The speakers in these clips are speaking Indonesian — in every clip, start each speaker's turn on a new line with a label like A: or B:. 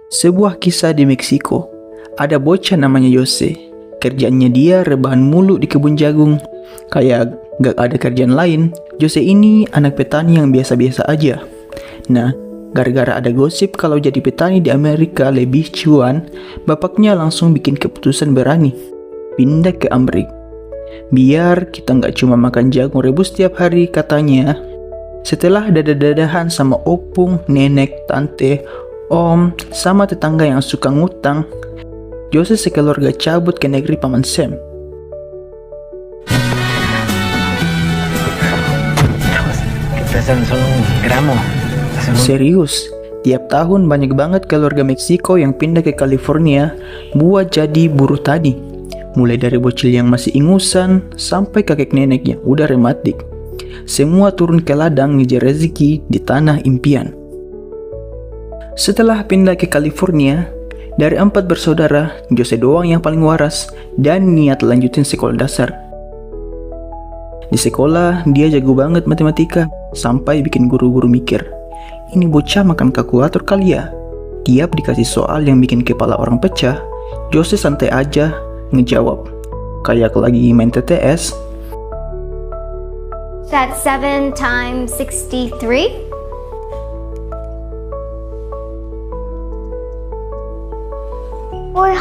A: Sebuah kisah di Meksiko. Ada bocah namanya Jose. Kerjaannya dia rebahan mulu di kebun jagung. Kayak gak ada kerjaan lain. Jose ini anak petani yang biasa-biasa aja. Nah, gara-gara ada gosip kalau jadi petani di Amerika lebih cuan, bapaknya langsung bikin keputusan berani. Pindah ke Amerika. Biar kita gak cuma makan jagung rebus tiap hari, katanya. Setelah dadah-dadahan sama opung, nenek, tante, om, sama tetangga yang suka ngutang, Jose sekeluarga cabut ke negeri Paman Sam. Serius, tiap tahun banyak banget keluarga Meksiko yang pindah ke California buat jadi buruh tani. Mulai dari bocil yang masih ingusan sampai kakek nenek yang udah rematik. Semua turun ke ladang ngejar rezeki di tanah impian. Setelah pindah ke California, dari 4 bersaudara, Jose doang yang paling waras dan niat lanjutin sekolah dasar. Di sekolah, dia jago banget matematika, sampai bikin guru-guru mikir, ini bocah makan kalkulator kali ya? Tiap dikasih soal yang bikin kepala orang pecah, Jose santai aja ngejawab, kayak lagi main TTS.
B: That's 7 times 63.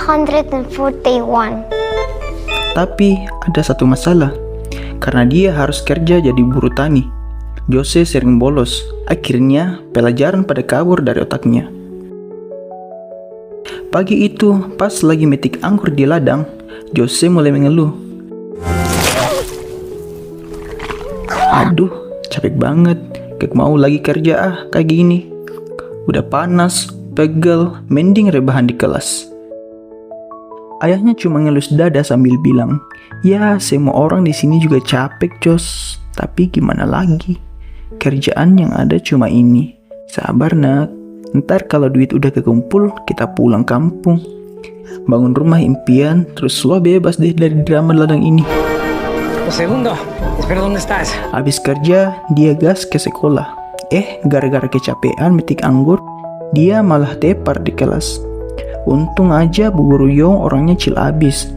B: $441.
A: Tapi ada satu masalah, karena dia harus kerja jadi buruh tani. Jose sering bolos, akhirnya pelajaran pada kabur dari otaknya. Pagi itu, pas lagi metik anggur di ladang, Jose mulai mengeluh. Aduh, capek banget, gak mau lagi kerja kayak gini. Udah panas, pegel, mending rebahan di kelas. Ayahnya cuma ngelus dada sambil bilang, ya semua orang di sini juga capek Jos, tapi gimana lagi? Kerjaan yang ada cuma ini. Sabar nak, ntar kalau duit udah kekumpul, kita pulang kampung. Bangun rumah impian, terus lo bebas deh dari drama ladang ini. Habis kerja, dia gas ke sekolah. Gara-gara kecapean metik anggur, dia malah tepar di kelas. Untung aja Bu Guru Yong orangnya chill abis.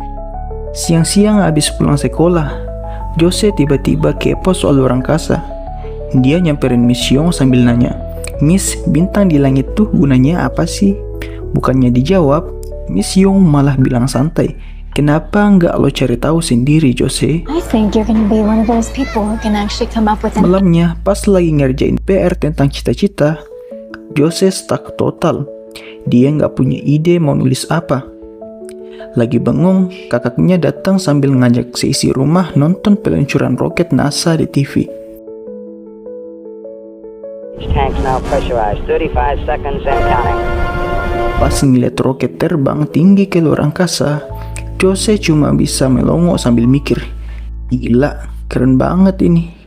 A: Siang-siang abis pulang sekolah, Jose tiba-tiba kepo soal luar angkasa. Dia nyamperin Miss Yong sambil nanya, Miss, bintang di langit tuh gunanya apa sih? Bukannya dijawab, Miss Yong malah bilang santai, kenapa nggak lo cari tahu sendiri Jose? Malamnya pas lagi ngerjain PR tentang cita-cita, Jose stuck total. Dia nggak punya ide mau nulis apa. Lagi bengong, kakaknya datang sambil ngajak seisi rumah nonton peluncuran roket NASA di TV. Pas ngeliat roket terbang tinggi ke luar angkasa, Jose cuma bisa melongo sambil mikir, gila, keren banget ini.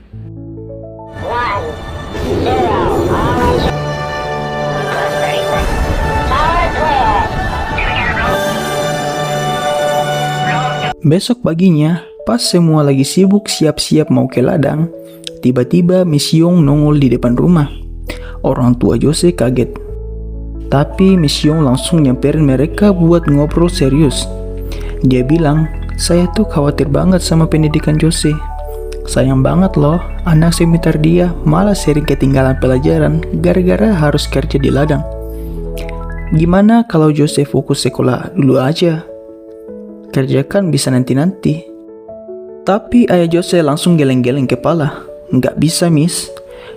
A: Besok paginya, pas semua lagi sibuk siap-siap mau ke ladang, tiba-tiba Miss Yong nongol di depan rumah. Orang tua Jose kaget. Tapi Miss Yong langsung nyamperin mereka buat ngobrol serius. Dia bilang, saya tuh khawatir banget sama pendidikan Jose. Sayang banget loh, anak semeter dia malah sering ketinggalan pelajaran gara-gara harus kerja di ladang. Gimana kalau Jose fokus sekolah dulu aja? Kerjakan bisa nanti-nanti. Tapi ayah Jose langsung geleng-geleng kepala. Nggak bisa Miss,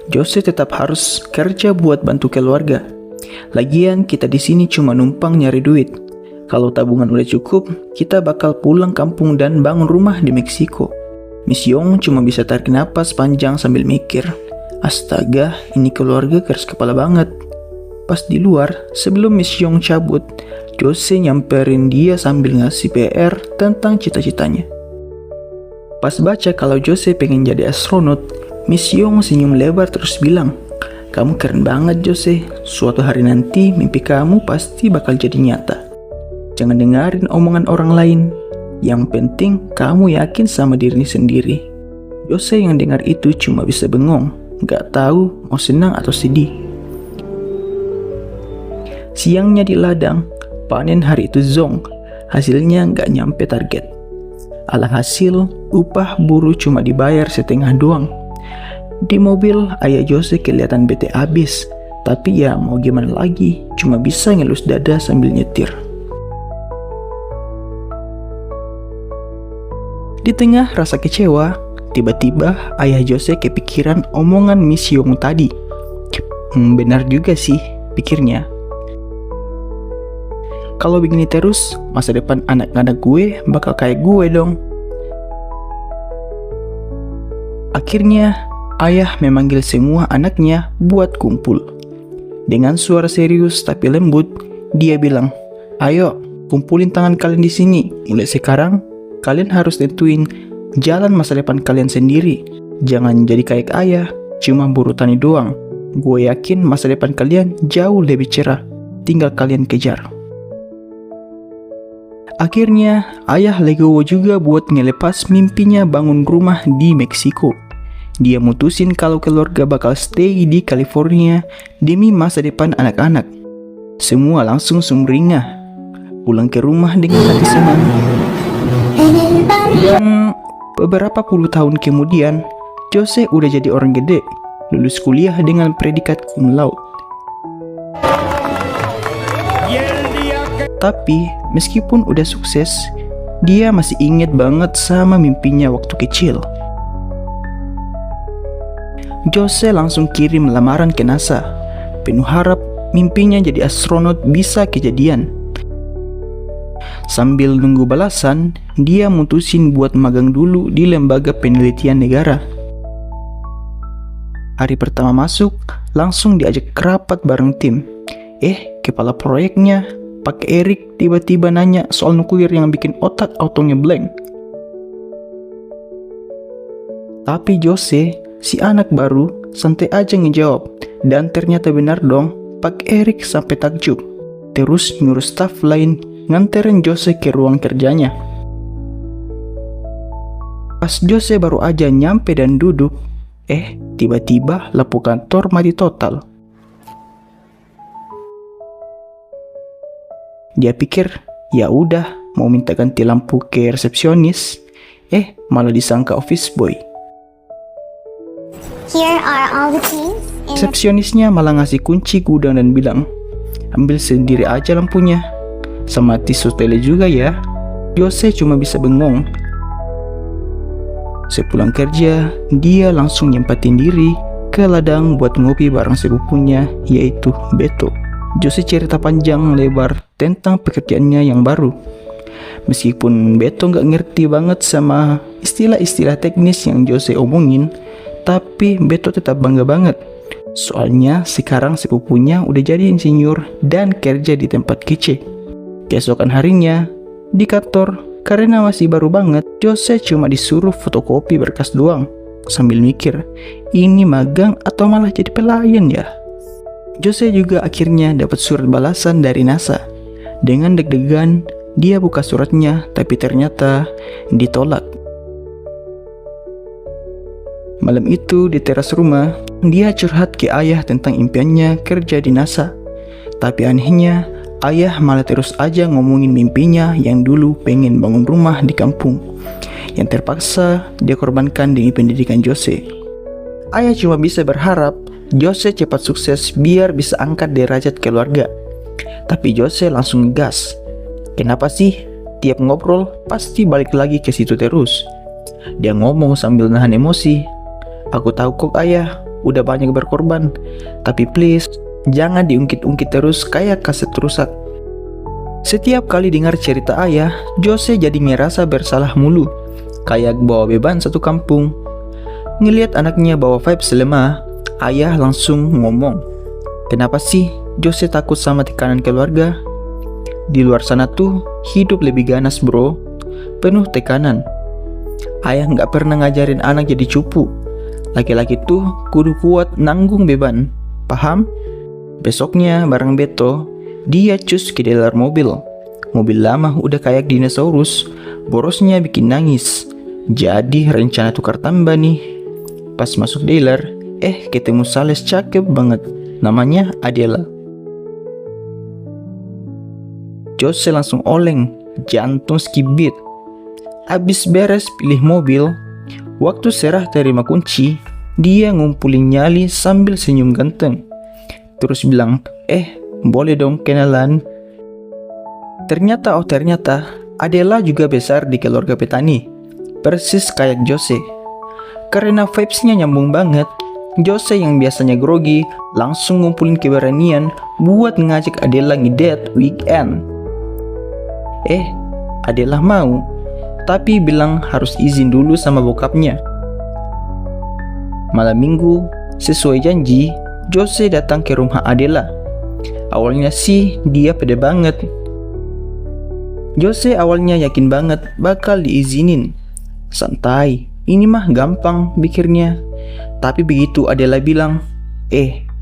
A: Jose tetap harus kerja buat bantu keluarga. Lagian kita di sini cuma numpang nyari duit. Kalau tabungan udah cukup, kita bakal pulang kampung dan bangun rumah di Meksiko. Miss Yong cuma bisa tarik napas panjang sambil mikir, astaga, ini keluarga keras kepala banget. Pas di luar, sebelum Miss Yong cabut, Jose nyamperin dia sambil ngasih PR tentang cita-citanya. Pas baca kalau Jose pengen jadi astronot, Miss Yong senyum lebar terus bilang, kamu keren banget Jose, suatu hari nanti mimpi kamu pasti bakal jadi nyata. Jangan dengerin omongan orang lain, yang penting kamu yakin sama diri sendiri. Jose yang dengar itu cuma bisa bengong, gak tahu mau senang atau sedih. Siangnya di ladang, panen hari itu zonk. Hasilnya nggak nyampe target. Alhasil, upah buruh cuma dibayar setengah doang. Di mobil, ayah Jose kelihatan bete abis. Tapi ya mau gimana lagi, cuma bisa ngelus dada sambil nyetir. Di tengah rasa kecewa, tiba-tiba ayah Jose kepikiran omongan Miss Yong tadi. Benar juga sih, pikirnya. Kalau begini terus, masa depan anak-anak gue bakal kayak gue dong. Akhirnya, ayah memanggil semua anaknya buat kumpul. Dengan suara serius tapi lembut, dia bilang, "Ayo, kumpulin tangan kalian di sini. Mulai sekarang, kalian harus tentuin jalan masa depan kalian sendiri. Jangan jadi kayak ayah, cuma buruh tani doang. Gue yakin masa depan kalian jauh lebih cerah. Tinggal kalian kejar." Akhirnya, ayah legowo juga buat ngelepas mimpinya bangun rumah di Meksiko. Dia mutusin kalau keluarga bakal stay di California demi masa depan anak-anak. Semua langsung sumringah, pulang ke rumah dengan hati senang. Dan beberapa puluh tahun kemudian, Jose udah jadi orang gede, lulus kuliah dengan predikat cum laude. Tapi meskipun udah sukses, dia masih inget banget sama mimpinya waktu kecil. Jose langsung kirim lamaran ke NASA, penuh harap mimpinya jadi astronot bisa kejadian. Sambil nunggu balasan, dia mutusin buat magang dulu di lembaga penelitian negara. Hari pertama masuk, langsung diajak rapat bareng tim. Kepala proyeknya, Pak Eric, tiba-tiba nanya soal nuklir yang bikin otak autonya blank. Tapi Jose, si anak baru, santai aja ngejawab. Dan ternyata benar dong, Pak Eric sampai takjub. Terus nyuruh staf lain nganterin Jose ke ruang kerjanya. Pas Jose baru aja nyampe dan duduk, tiba-tiba lampu kantor mati total. Dia pikir, ya udah mau minta ganti lampu ke resepsionis, malah disangka office boy.
B: Here are all the keys.
A: Resepsionisnya malah ngasih kunci gudang dan bilang, ambil sendiri aja lampunya. Sama tisu tele juga ya. Jose cuma bisa bengong. Sepulang kerja, dia langsung nyempatin diri ke ladang buat ngopi bareng sepupunya, yaitu Beto. Jose cerita panjang lebar tentang pekerjaannya yang baru. Meskipun Beto nggak ngerti banget sama istilah-istilah teknis yang Jose omongin, tapi Beto tetap bangga banget. Soalnya sekarang sepupunya udah jadi insinyur dan kerja di tempat kece. Keesokan harinya, di kantor, karena masih baru banget, Jose cuma disuruh fotokopi berkas doang. Sambil mikir, ini magang atau malah jadi pelayan ya? Jose juga akhirnya dapat surat balasan dari NASA. Dengan deg-degan, dia buka suratnya, tapi ternyata ditolak. Malam itu di teras rumah, dia curhat ke ayah tentang impiannya kerja di NASA. Tapi anehnya, ayah malah terus aja ngomongin mimpinya yang dulu pengen bangun rumah di kampung, yang terpaksa dia korbankan demi pendidikan Jose. Ayah cuma bisa berharap Jose cepat sukses biar bisa angkat derajat keluarga. Tapi Jose langsung gas. Kenapa sih tiap ngobrol pasti balik lagi ke situ terus? Dia ngomong sambil nahan emosi. Aku tahu kok ayah, udah banyak berkorban. Tapi please, jangan diungkit-ungkit terus kayak kaset rusak. Setiap kali dengar cerita ayah, Jose jadi ngerasa bersalah mulu. Kayak bawa beban satu kampung. Ngelihat anaknya bawa vibes lemah, ayah langsung ngomong, kenapa sih Jose takut sama tekanan keluarga? Di luar sana tuh hidup lebih ganas bro, penuh tekanan. Ayah nggak pernah ngajarin anak jadi cupu. Laki-laki tuh kudu kuat nanggung beban, paham? Besoknya bareng Beto, dia cus ke dealer mobil. Mobil lama udah kayak dinosaurus, borosnya bikin nangis. Jadi rencana tukar tambah nih. Pas masuk dealer, ketemu sales cakep banget, namanya Adela. Jose langsung oleng, jantung skip beat. Abis beres pilih mobil, waktu serah terima kunci, dia ngumpulin nyali sambil senyum ganteng. Terus bilang, boleh dong kenalan. Ternyata Adela juga besar di keluarga petani, persis kayak Jose. Karena vibes-nya nyambung banget, Jose yang biasanya grogi langsung ngumpulin keberanian buat ngajak Adela ngedate weekend. Adela mau, tapi bilang harus izin dulu sama bokapnya. Malam minggu, sesuai janji, Jose datang ke rumah Adela. Awalnya sih dia pede banget. Jose awalnya yakin banget bakal diizinin. Santai, ini mah gampang pikirnya. Tapi begitu Adela bilang,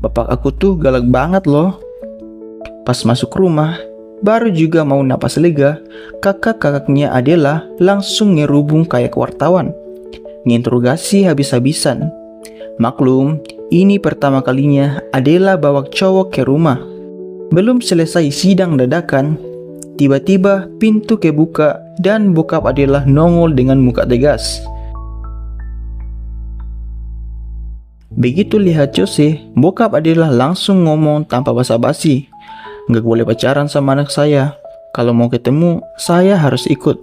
A: bapak aku tuh galak banget loh. Pas masuk rumah, baru juga mau napas lega, kakak-kakaknya Adela langsung ngerubung kayak wartawan, nginterogasi habis-habisan. Maklum, ini pertama kalinya Adela bawa cowok ke rumah. Belum selesai sidang dadakan, tiba-tiba pintu kebuka dan bokap Adela nongol dengan muka tegas. Begitu lihat Jose, bokap Adela langsung ngomong tanpa basa-basi, "Nggak boleh pacaran sama anak saya. Kalau mau ketemu, saya harus ikut."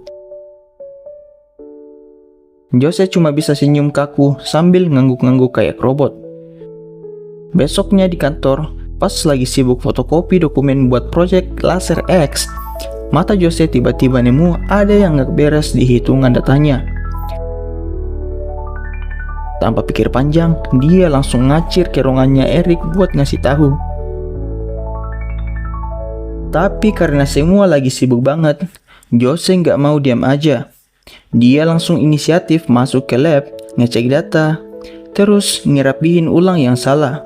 A: Jose cuma bisa senyum kaku sambil ngangguk-ngangguk kayak robot. Besoknya di kantor, pas lagi sibuk fotokopi dokumen buat proyek Laser X, mata Jose tiba-tiba nemu ada yang nggak beres di hitungan datanya. Tanpa pikir panjang, dia langsung ngacir ke ruangannya Eric buat ngasih tahu. Tapi karena semua lagi sibuk banget, Jose nggak mau diam aja. Dia langsung inisiatif masuk ke lab, ngecek data, terus ngerapihin ulang yang salah.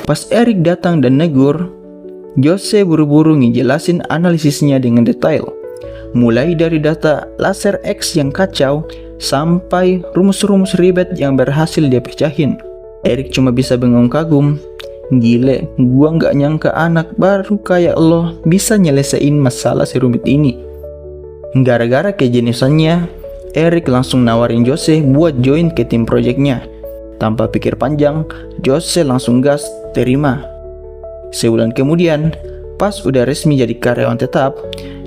A: Pas Eric datang dan negur, Jose buru-buru ngejelasin analisisnya dengan detail. Mulai dari data Laser X yang kacau, sampai rumus-rumus ribet yang berhasil dia pecahin. Eric cuma bisa bengong kagum. "Gile, gua nggak nyangka anak baru kayak lo bisa nyelesain masalah serumit ini." Gara-gara kejeniusannya, Eric langsung nawarin Jose buat join ke tim proyeknya. Tanpa pikir panjang, Jose langsung gas terima. Sebulan kemudian, pas udah resmi jadi karyawan tetap,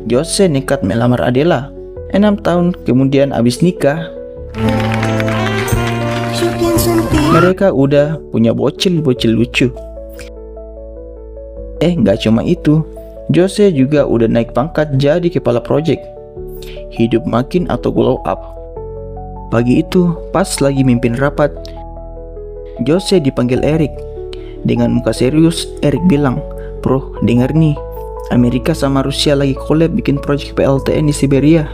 A: Jose nekat melamar Adela. 6 tahun kemudian abis nikah, mereka udah punya bocil-bocil lucu. Nggak cuma itu, Jose juga udah naik pangkat jadi kepala proyek. Hidup makin atau glow up. Pagi itu, pas lagi mimpin rapat, Jose dipanggil Eric. Dengan muka serius, Eric bilang, "Bro, dengar nih, Amerika sama Rusia lagi collab bikin proyek PLTN di Siberia.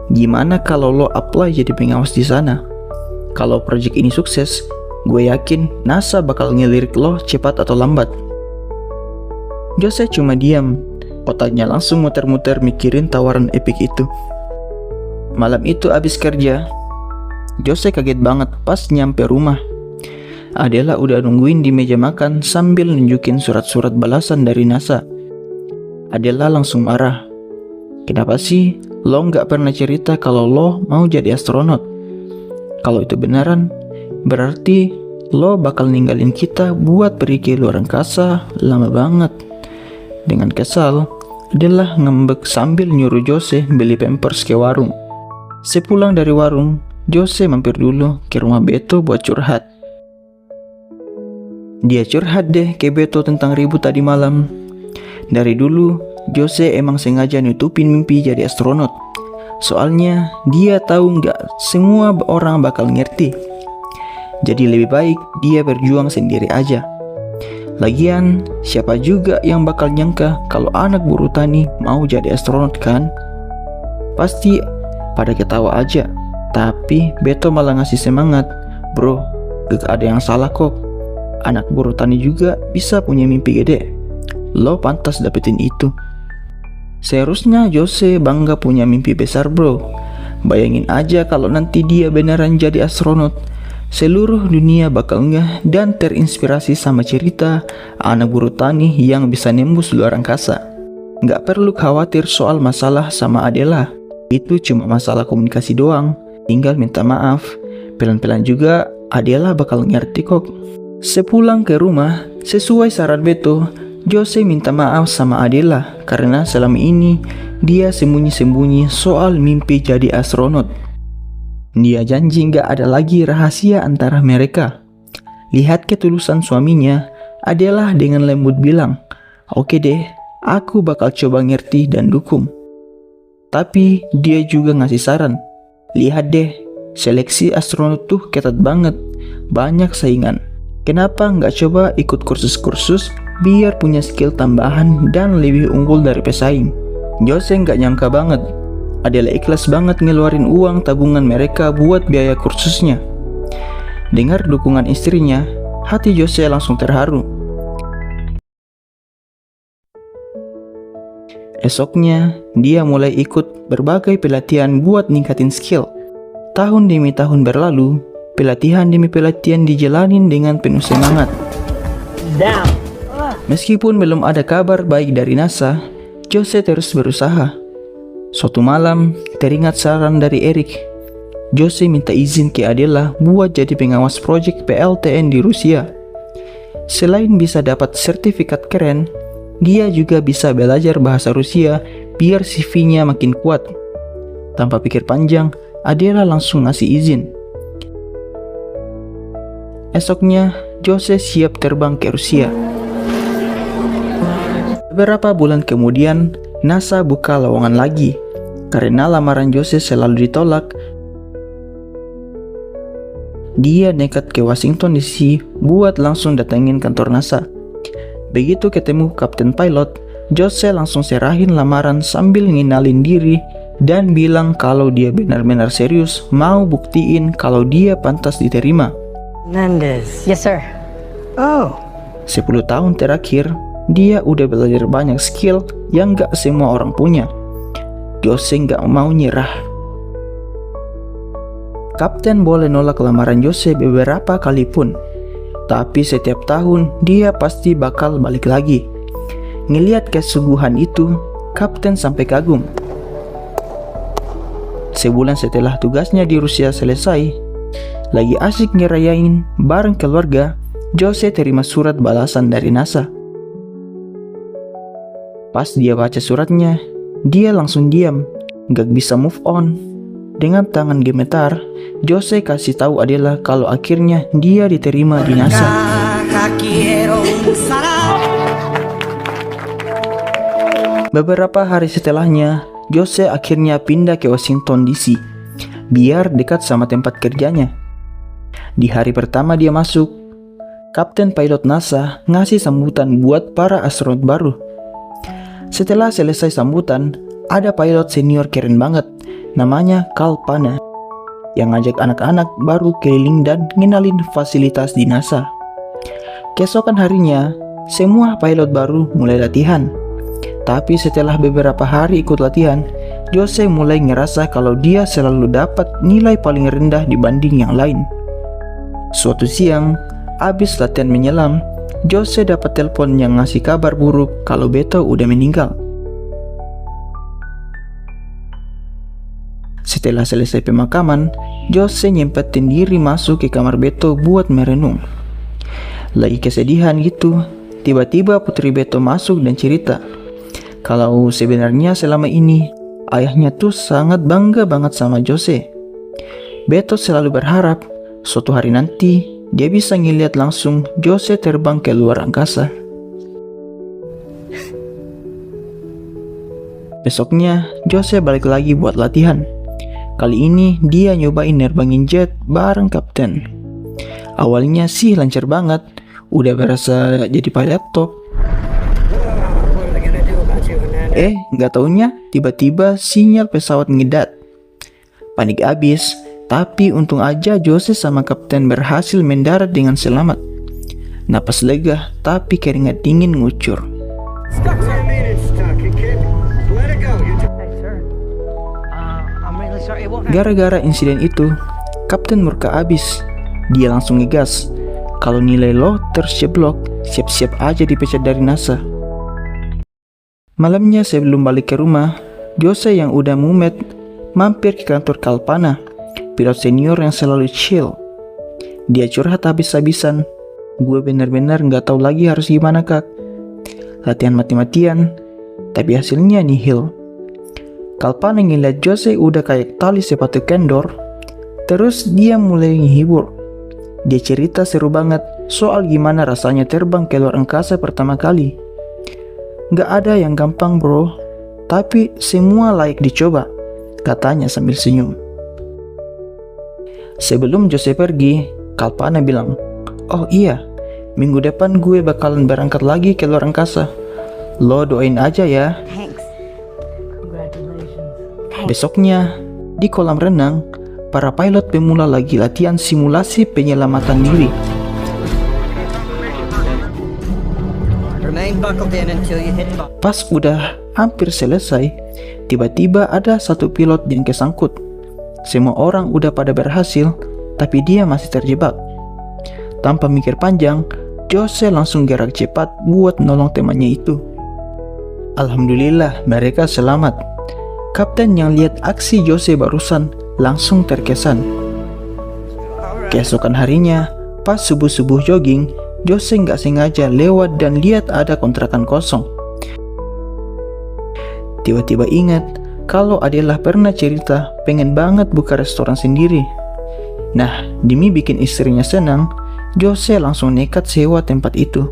A: Gimana kalau lo apply jadi pengawas di sana? Kalau proyek ini sukses, gue yakin NASA bakal ngelirik lo cepat atau lambat." Jose cuma diam, otaknya langsung muter-muter mikirin tawaran epic itu. Malam itu abis kerja, Jose kaget banget pas nyampe rumah. Adela udah nungguin di meja makan sambil nunjukin surat-surat balasan dari NASA. Adela langsung marah. "Kenapa sih lo nggak pernah cerita kalau lo mau jadi astronot? Kalau itu beneran, berarti lo bakal ninggalin kita buat pergi ke luar angkasa lama banget." Dengan kesal, Adela ngembek sambil nyuruh Jose beli pampers ke warung. Sepulang dari warung, Jose mampir dulu ke rumah Beto buat curhat. Dia curhat deh ke Beto tentang ribut tadi malam. Dari dulu, Jose emang sengaja nutupin mimpi jadi astronot. Soalnya dia tahu nggak semua orang bakal ngerti. Jadi lebih baik dia berjuang sendiri aja. Lagian, siapa juga yang bakal nyangka kalau anak buruh tani mau jadi astronot kan? Pasti pada ketawa aja. Tapi Beto malah ngasih semangat. "Bro, gak ada yang salah kok. Anak buruh tani juga bisa punya mimpi gede. Lo pantas dapetin itu." Seharusnya Jose bangga punya mimpi besar, bro. Bayangin aja kalau nanti dia beneran jadi astronot. Seluruh dunia bakal ngeh dan terinspirasi sama cerita anak buruh tani yang bisa nembus luar angkasa. Nggak perlu khawatir soal masalah sama Adela. Itu cuma masalah komunikasi doang. Tinggal minta maaf. Pelan-pelan juga Adela bakal ngerti kok. Sepulang ke rumah, sesuai saran Beto, Jose minta maaf sama Adela karena selama ini dia sembunyi-sembunyi soal mimpi jadi astronot. Dia janji nggak ada lagi rahasia antara mereka. Lihat ketulusan suaminya, Adela dengan lembut bilang, "Oke deh, aku bakal coba ngerti dan dukung." Tapi dia juga ngasih saran, "Lihat deh, seleksi astronot tuh ketat banget, banyak saingan. Kenapa nggak coba ikut kursus-kursus biar punya skill tambahan dan lebih unggul dari pesaing?" Jose nggak nyangka banget, Adela ikhlas banget ngeluarin uang tabungan mereka buat biaya kursusnya. Dengar dukungan istrinya, hati Jose langsung terharu. Esoknya, dia mulai ikut berbagai pelatihan buat ningkatin skill. Tahun demi tahun berlalu, pelatihan demi pelatihan dijalanin dengan penuh semangat. Meskipun belum ada kabar baik dari NASA, Jose terus berusaha. Suatu malam, teringat saran dari Eric. Jose minta izin ke Adela buat jadi pengawas proyek PLTN di Rusia. Selain bisa dapat sertifikat keren, dia juga bisa belajar bahasa Rusia biar CV-nya makin kuat. Tanpa pikir panjang, Adela langsung ngasih izin. Esoknya, Jose siap terbang ke Rusia. Beberapa bulan kemudian, NASA buka lowongan lagi. Karena lamaran Jose selalu ditolak, dia nekat ke Washington DC buat langsung datengin kantor NASA. Begitu ketemu kapten pilot, Jose langsung serahin lamaran sambil ngenalin diri dan bilang kalau dia benar-benar serius mau buktiin kalau dia pantas diterima.
C: Hernandez. Yes, sir. Oh.
A: 10 tahun terakhir, dia udah belajar banyak skill yang gak semua orang punya. Jose gak mau nyerah. Kapten boleh nolak lamaran Jose beberapa kali pun, tapi setiap tahun dia pasti bakal balik lagi. Ngeliat kesungguhan itu, kapten sampai kagum. Sebulan setelah tugasnya di Rusia selesai, lagi asik ngerayain bareng keluarga, Jose terima surat balasan dari NASA. Pas dia baca suratnya, dia langsung diam, gak bisa move on. Dengan tangan gemetar, Jose kasih tahu Adela kalau akhirnya dia diterima di NASA. Beberapa hari setelahnya, Jose akhirnya pindah ke Washington DC, biar dekat sama tempat kerjanya. Di hari pertama dia masuk, kapten pilot NASA ngasih sambutan buat para astronot baru. Setelah selesai sambutan, ada pilot senior keren banget, namanya Carl Pana, yang ngajak anak-anak baru keliling dan ngenalin fasilitas di NASA. Keesokan harinya, semua pilot baru mulai latihan. Tapi setelah beberapa hari ikut latihan, Jose mulai ngerasa kalau dia selalu dapat nilai paling rendah dibanding yang lain. Suatu siang, abis latihan menyelam, Jose dapat telepon yang ngasih kabar buruk kalau Beto udah meninggal. Setelah selesai pemakaman, Jose nyempetin diri masuk ke kamar Beto buat merenung. Lagi kesedihan gitu, tiba-tiba putri Beto masuk dan cerita kalau sebenarnya selama ini ayahnya tuh sangat bangga banget sama Jose. Beto selalu berharap suatu hari nanti dia bisa ngeliat langsung Jose terbang ke luar angkasa. Besoknya, Jose balik lagi buat latihan. Kali ini dia nyobain nerbangin jet bareng kapten. Awalnya sih lancar banget, udah berasa jadi pilot top. Nggak taunya tiba-tiba sinyal pesawat ngedat. Panik abis, tapi untung aja Jose sama kapten berhasil mendarat dengan selamat. Napas lega, tapi keringat dingin ngucur. Gara-gara insiden itu, kapten murka abis. Dia langsung ngegas. Kalau nilai lo terceblok, siap-siap aja dipecat dari NASA. Malamnya sebelum balik ke rumah, Jose yang udah mumet mampir ke kantor Kalpana, pilot senior yang selalu chill. Dia curhat habis-habisan. Gue benar-benar nggak tahu lagi harus gimana kak. Latihan mati-matian, tapi hasilnya nihil. Kalpana ngeliat Jose udah kayak tali sepatu kendor. Terus dia mulai menghibur. Dia cerita seru banget soal gimana rasanya terbang ke luar angkasa pertama kali. Gak ada yang gampang bro, tapi semua layak dicoba, katanya sambil senyum. Sebelum Jose pergi, Kalpana bilang, oh iya, minggu depan gue bakalan berangkat lagi ke luar angkasa. Lo doain aja ya.
C: Thanks. Congratulations.
A: Besoknya, di kolam renang, para pilot pemula lagi latihan simulasi penyelamatan diri.
C: Remain buckled in until you hit bottom.
A: Pas udah hampir selesai, tiba-tiba ada satu pilot yang kesangkut. Semua orang udah pada berhasil, tapi dia masih terjebak. Tanpa mikir panjang, Jose langsung gerak cepat buat nolong temannya itu. Alhamdulillah mereka selamat. Kapten yang lihat aksi Jose barusan langsung terkesan. Keesokan harinya, pas subuh-subuh jogging, Jose nggak sengaja lewat dan lihat ada kontrakan kosong. Tiba-tiba ingat kalau Adela pernah cerita pengen banget buka restoran sendiri. Nah, demi bikin istrinya senang, Jose langsung nekat sewa tempat itu.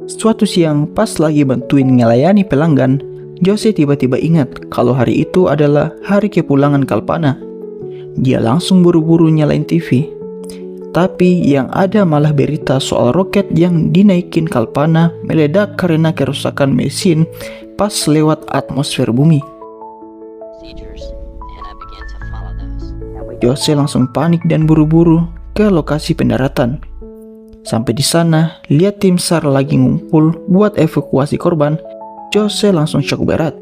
A: Suatu siang pas lagi bantuin ngelayani pelanggan, Jose tiba-tiba ingat kalau hari itu adalah hari kepulangan Kalpana. Dia langsung buru-buru nyalain TV. Tapi yang ada malah berita soal roket yang dinaikin Kalpana meledak karena kerusakan mesin pas lewat atmosfer bumi. Jose langsung panik dan buru-buru ke lokasi pendaratan. Sampai di sana, lihat tim SAR lagi ngumpul buat evakuasi korban. Jose langsung shock berat.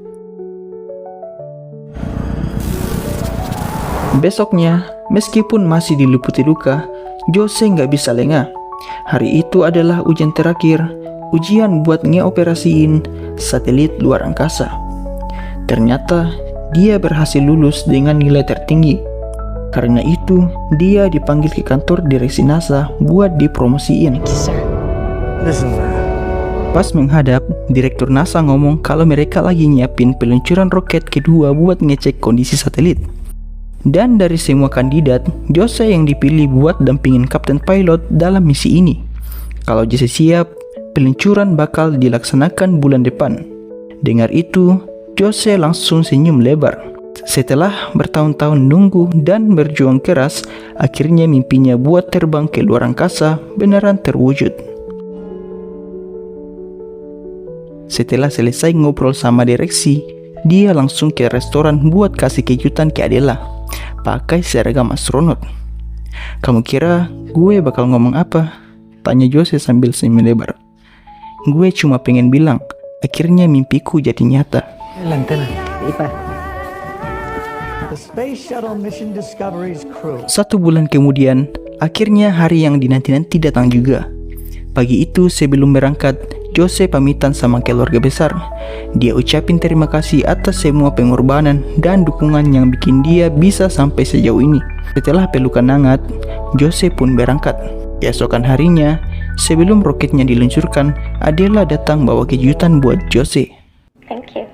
A: Besoknya, meskipun masih diliputi luka, Jose nggak bisa lengah. Hari itu adalah ujian terakhir, ujian buat ngeoperasiin satelit luar angkasa. Ternyata, dia berhasil lulus dengan nilai tertinggi. Karena itu, dia dipanggil ke kantor direksi NASA buat dipromosiin. Pas menghadap, Direktur NASA ngomong kalau mereka lagi nyiapin peluncuran roket kedua buat ngecek kondisi satelit. Dan dari semua kandidat, Jose yang dipilih buat dampingin kapten pilot dalam misi ini. Kalau Jose siap, peluncuran bakal dilaksanakan bulan depan. Dengar itu, Jose langsung senyum lebar. Setelah bertahun-tahun nunggu dan berjuang keras, akhirnya mimpinya buat terbang ke luar angkasa beneran terwujud. Setelah selesai ngobrol sama direksi, dia langsung ke restoran buat kasih kejutan ke Adela, pakai seragam astronot. Kamu kira gue bakal ngomong apa? Tanya Jose sambil senyum lebar. Gue cuma pengen bilang, akhirnya mimpiku jadi nyata.
D: The Space Shuttle Mission Discovery's crew.
A: 1 bulan kemudian, akhirnya hari yang dinanti-nanti datang juga. Pagi itu sebelum berangkat, Jose pamitan sama keluarga besar. Dia ucapin terima kasih atas semua pengorbanan dan dukungan yang bikin dia bisa sampai sejauh ini. Setelah pelukan hangat, Jose pun berangkat. Keesokan harinya, sebelum roketnya diluncurkan, Adela datang bawa kejutan buat Jose.
B: Thank you.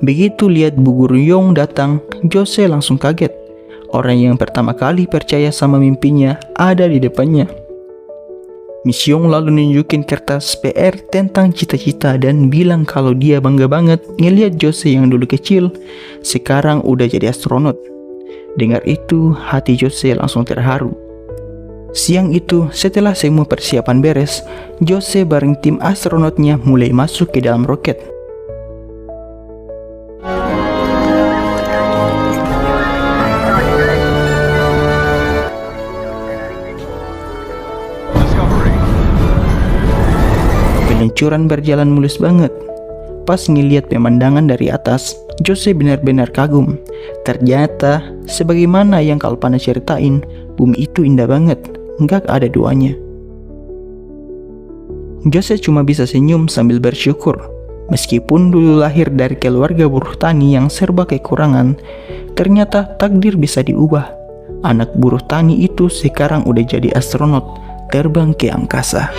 A: Begitu lihat Bu Guru Yong datang, Jose langsung kaget. Orang yang pertama kali percaya sama mimpinya ada di depannya. Miss Yong lalu nunjukin kertas PR tentang cita-cita dan bilang kalau dia bangga banget ngeliat Jose yang dulu kecil sekarang udah jadi astronot. Dengar itu, hati Jose langsung terharu. Siang itu, setelah semua persiapan beres, Jose bareng tim astronotnya mulai masuk ke dalam roket. Peluncuran berjalan mulus banget. Pas ngeliat pemandangan dari atas, Jose benar-benar kagum. Ternyata Sebagaimana yang Kalpana ceritain, bumi itu indah banget, nggak ada duanya. Jose cuma bisa senyum sambil bersyukur. Meskipun dulu lahir dari keluarga buruh tani yang serba kekurangan, ternyata takdir bisa diubah. Anak buruh tani itu sekarang udah jadi astronot, terbang ke angkasa.